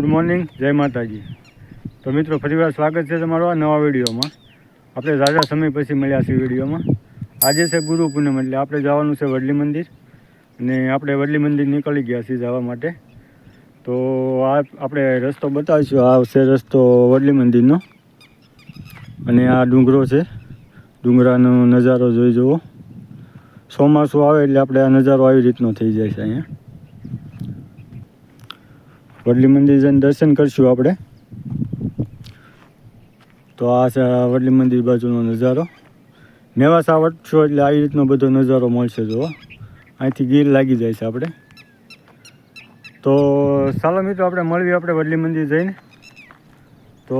Good morning, જય માતાજી. તો મિત્રો ફરીવાર સ્વાગત છે તમારો આ નવા વિડીયોમાં. આપણે ઝાઝા સમય પછી મળ્યા છીએ વિડીયોમાં. આજે છે ગુરુ પૂનમ, એટલે આપણે જવાનું છે વડલી મંદિર, અને આપણે વડલી મંદિર નીકળી ગયા છીએ જવા માટે. તો આ આપણે રસ્તો બતાવીશું. આ છે રસ્તો વડલી મંદિરનો, અને આ ડુંગરો છે. ડુંગરાનો નજારો જોઈ જુઓ. ચોમાસું આવે એટલે આપણે આ નજારો આવી રીતનો થઈ જાય છે અહીંયા. વડલી મંદિર જઈને દર્શન કરશું આપણે. તો આ છે વડલી મંદિર બાજુનો નજારો. મેવાસા વટશો એટલે આવી રીતનો બધો નજારો મળશે. જુઓ, અહીંથી ગીર લાગી જાય છે આપણે. તો ચાલો મિત્રો, આપણે મળીએ આપણે વડલી મંદિર જઈને. તો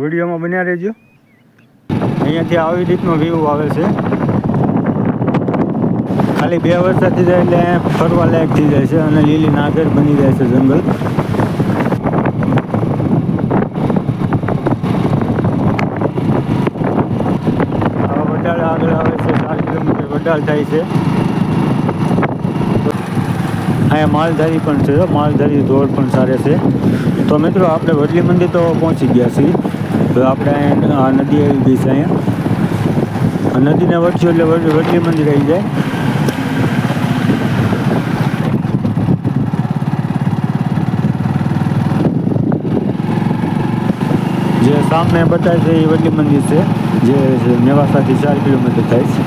વિડીયોમાં બન્યા રહેજો. અહીંયાથી આવી રીતનો વ્યૂ આવે છે. ખાલી 2 વર્ષથી જાય એટલે ફરવા લાયક થઈ જાય છે, અને લીલી નાગર બની જાય છે જંગલ. વડાળ આગળ આવે છે, 4 કિલોમીટર વડાળ થાય છે. અહીંયા માલધારી પણ છે, માલધારી ધોળ પણ સારે છે. તો મિત્રો, આપણે વડલી મંદિર તો પહોંચી ગયા છીએ. તો આપણે આ નદી આવી ગઈ છે. અહીંયા નદીને વટશું એટલે વડલી મંદિર આવી જાય. જે સામે બતાવે છે એ વડલી મંદિર છે, જે મેવાસાથી 4 કિલોમીટર થાય છે.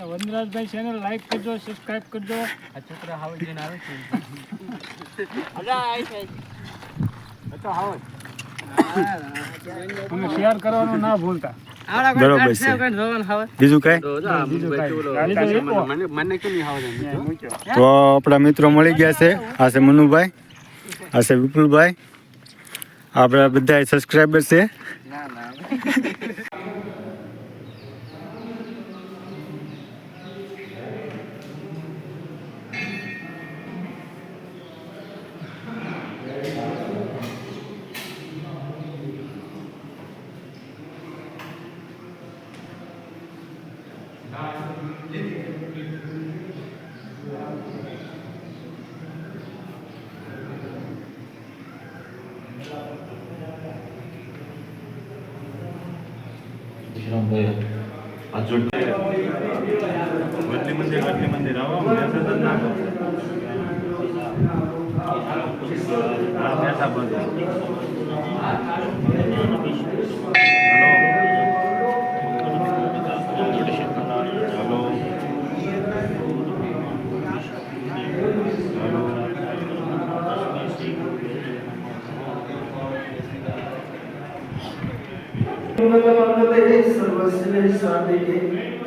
વનરાજભાઈ ચેનલ લાઈક કરજો, સબસ્ક્રાઇબ કરજો. આ છોકરા હાવજ જઈને આવે છે. અને શેર કરવાનું ના ભૂલતા. બરોબર છે. બીજું કઈ? તો આપણા મિત્રો મળી ગયા છે. આ છે મનુભાઈ, આ છે વિપુલભાઈ, આપણા બધા સબસ્ક્રાઈબર છે. વડલી મંદિર આવો.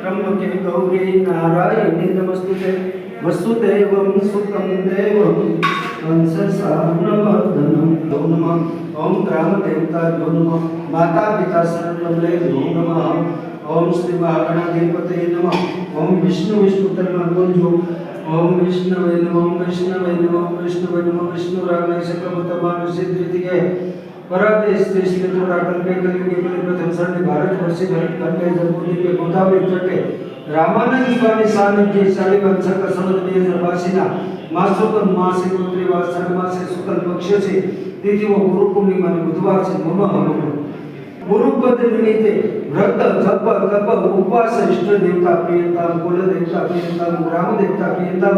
त्र्यंबके गौरी नारायणी नमस्तुते वसुदेवं सुतं देवं कंससानवर्धनं नमः. ओम ग्राम देवताभ्यो नमः. माता पिता सर्वलोकेभ्यो नमः. ओम श्री महागणाधिपतये नमः. ओम विष्णु तन्मन्यो. ओम विष्णवे नमः. विष्णवे नमः. विष्णवे नमः. विष्णुरागणे सकलतमानुसिद्धिके परादेश देश के थोड़ा कल्पे कलियुगे प्रथम सरने भारतवर्षे भरत खंडे जम्बूद्वीप के गोदावरी तटे रामानंद स्वामी सानिध्य शालिवंश का संवत 2082 ना मासोपन मासे पुत्री वासर मासे शुक्ल पक्ष से तिथि वो गुरु पूर्णिमा ने बुधवार से मम गुरु पद निमित्ते व्रत जप तप उपवास इष्ट देवता प्रियता कुल देवता प्रियता ग्राम देवता प्रियता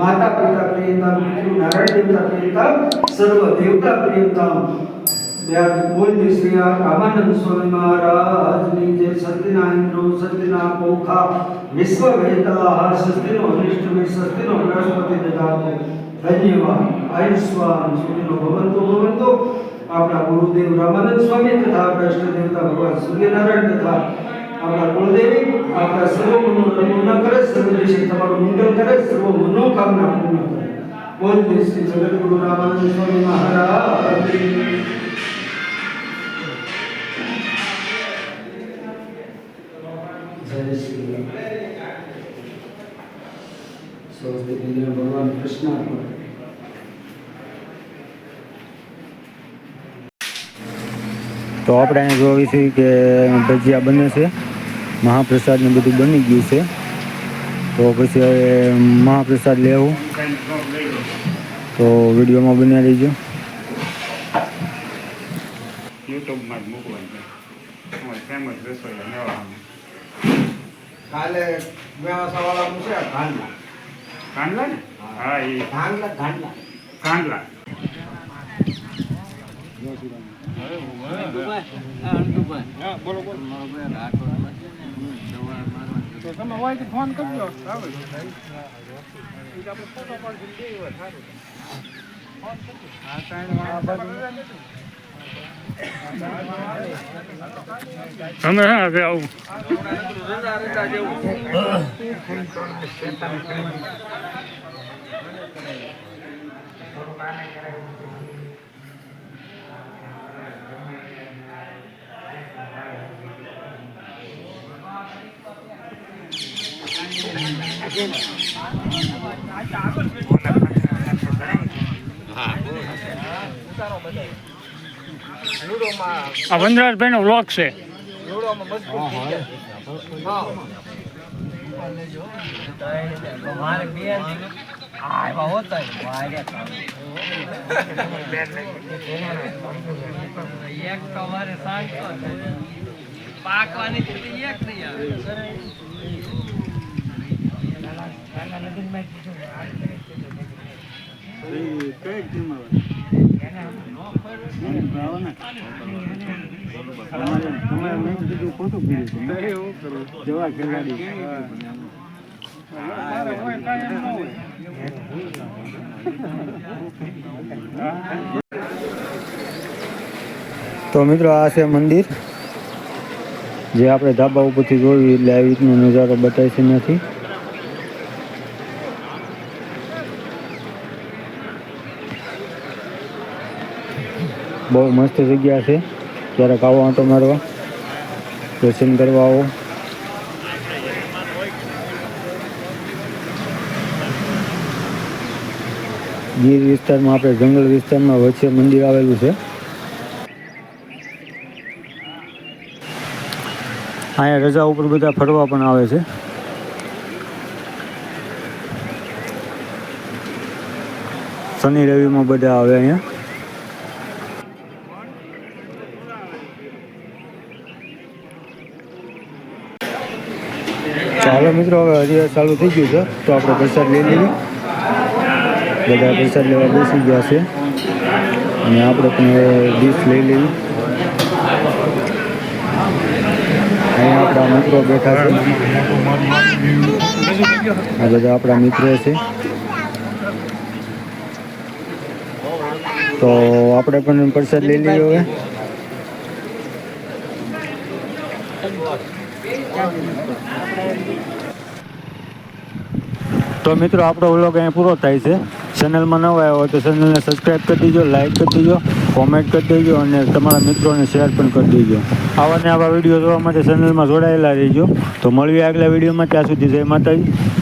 माता पिता प्रियता पितृ नारायण देवता प्रियता सर्व देवता प्रियता बोल श्री रामानंद स्वामी महाराज जय. सत्यना इंद्रो सत्यना पोखा विश्व वेता सत्यनो अनिष्ट में सत्यनो बृहस्पति ददातु. धन्यवाद. आयुष्मान सुखिनो भवन्तु. अपना गुरुदेव रामानंद स्वामी तथा इष्ट देवता भगवान सूर्यनारायण तथा अपना कुलदेवी अपना सर्व मनोरथ पूर्ण करे, सर्व देश તમારું મંગળ કરે, सर्व मनोकामना पूर्ण करे. बोल श्री जगत गुरु रामानंद स्वामी महाराज. भगवान कृष्ण. તો આપણે અહીં જોવી છે કે ભજીયા બને છે, મહાપ્રસાદ ને બધું બની ગયું છે. તો પછી હવે મહાપ્રસાદ લેવું, તો વિડીયોમાં બન્યા રહીજો. યુટ્યુબમાં જ મૂકવાનું છે ફેમસ રસોઈ મેળવવાનું. કાલે મેવાસાવાળાનું છે ગાંડલા. કાંડલા ને? હા એ ગાંડલા કાંડલા. બોલો બોલો. તો તમે હોય ફોન કરજો. તમે હા હવે આવું. આ વનરાજભાઈ નો વ્લોગ છે. પાકવાની સ્થિતિ એક નહીં આવે. તો મિત્રો આ છે મંદિર જે આપણે ધાબા ઉપરથી જોયું એટલે આવી રીતનો નજારો બતાવી છે નથી. બહુ મસ્ત જગ્યા છે, ક્યારેક આવો આંટો મારવા, દર્શન કરવા આવો. ગીર વિસ્તારમાં આપણે જંગલ વિસ્તારમાં વચ્ચે મંદિર આવેલું છે. અહીંયા રજા ઉપર બધા ફરવા પણ આવે છે. શનિ રવિમાં બધા આવે અહીંયા. ચાલો મિત્રો હવે હરિયા ચાલુ થઈ ગયું છે, તો આપણે પ્રસાદ લઈ લેવી. બધા પ્રસાદ લેવા બેસી ગયા છે અને આપણે પણ ડીશ લઈ લેવી. અહીંયા આપણા મિત્રો બેઠા છે, આ બધા આપણા મિત્રો છે. તો આપણે પણ પ્રસાદ લઈ લઈએ હવે. તો મિત્રો આપણો વ્લોગ અહીંયા પૂરો થાય છે. ચેનલમાં નવા આવ્યો હોય તો ચેનલને સબસ્ક્રાઈબ કરી દેજો, લાઈક કરી દેજો, કોમેન્ટ કરી દેજો અને તમારા મિત્રોને શેર પણ કરી દેજો. આવા ને આવા વિડીયો જોવા માટે ચેનલમાં જોડાયેલા રહેજો. તો મળીએ આગલા વિડીયોમાં, ત્યાં સુધી જય માતાજી.